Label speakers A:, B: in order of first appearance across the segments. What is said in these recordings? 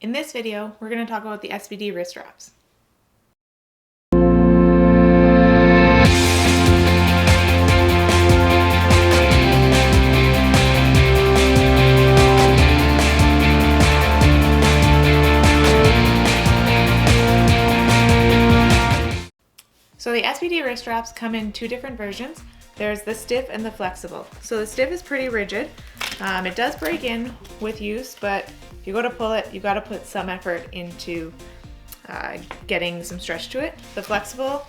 A: In this video, we're going to talk about the SBD wrist wraps. So the SBD wrist wraps come in two different versions. There's the stiff and the flexible. So the stiff is pretty rigid. It does break in with use, but if you go to pull it, you've got to put some effort into getting some stretch to it. The flexible,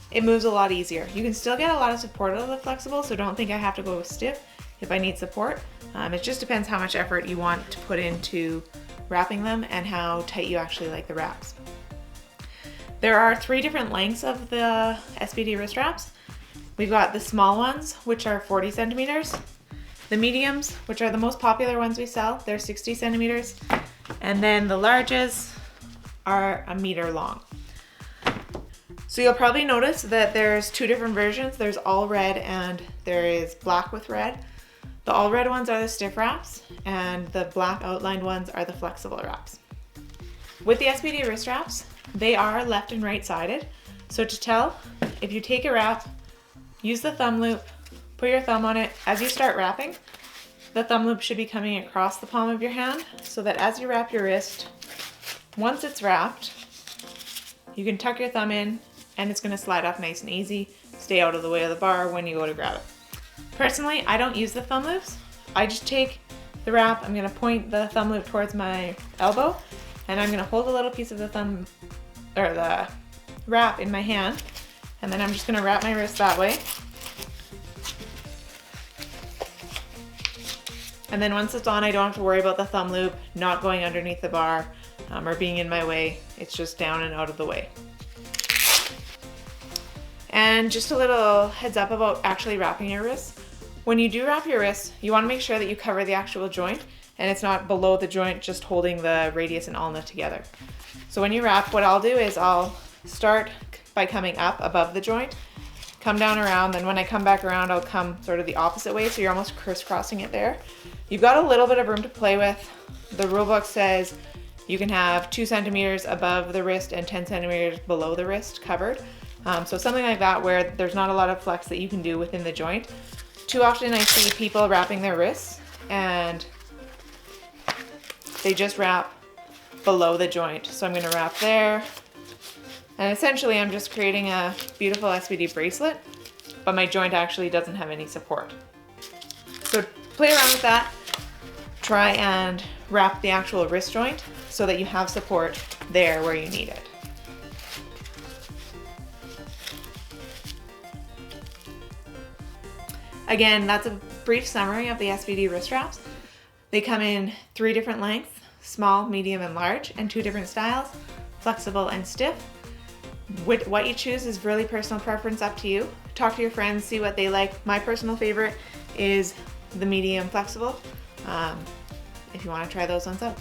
A: it moves a lot easier. You can still get a lot of support out of the flexible, so don't think I have to go with stiff if I need support. It just depends how much effort you want to put into wrapping them and how tight you actually like the wraps. There are three different lengths of the SBD wrist wraps. We've got the small ones, which are 40 centimeters. The mediums, which are the most popular ones we sell, they're 60 centimeters. And then the larges are a meter long. So you'll probably notice that there's two different versions. There's all red and there is black with red. The all red ones are the stiff wraps and the black outlined ones are the flexible wraps. With the SBD wrist wraps, they are left and right sided. So to tell, if you take a wrap, use the thumb loop, put your thumb on it. As you start wrapping, the thumb loop should be coming across the palm of your hand so that as you wrap your wrist, once it's wrapped, you can tuck your thumb in and it's gonna slide off nice and easy, stay out of the way of the bar when you go to grab it. Personally, I don't use the thumb loops. I just take the wrap, I'm gonna point the thumb loop towards my elbow, and I'm gonna hold a little piece of the thumb, or the wrap in my hand, and then I'm just gonna wrap my wrist that way. And then once it's on, I don't have to worry about the thumb loop not going underneath the bar or being in my way. It's just down and out of the way. And just a little heads up about actually wrapping your wrists. When you do wrap your wrists, you wanna make sure that you cover the actual joint and it's not below the joint, just holding the radius and ulna together. So when you wrap, what I'll do is I'll start by coming up above the joint, come down around, then when I come back around, I'll come sort of the opposite way, so you're almost crisscrossing it there. You've got a little bit of room to play with. The rule book says you can have 2 centimeters above the wrist and 10 centimeters below the wrist covered. So something like that where there's not a lot of flex that you can do within the joint. Too often I see people wrapping their wrists and they just wrap below the joint. So I'm gonna wrap there. And essentially I'm just creating a beautiful SBD bracelet, but my joint actually doesn't have any support. So play around with that. Try and wrap the actual wrist joint so that you have support there where you need it. Again, that's a brief summary of the SBD wrist wraps. They come in 3 different lengths, small, medium, and large, and 2 different styles, flexible and stiff. What you choose is really personal preference, up to you. Talk to your friends, see what they like. My personal favorite is the medium flexible, if you want to try those ones out.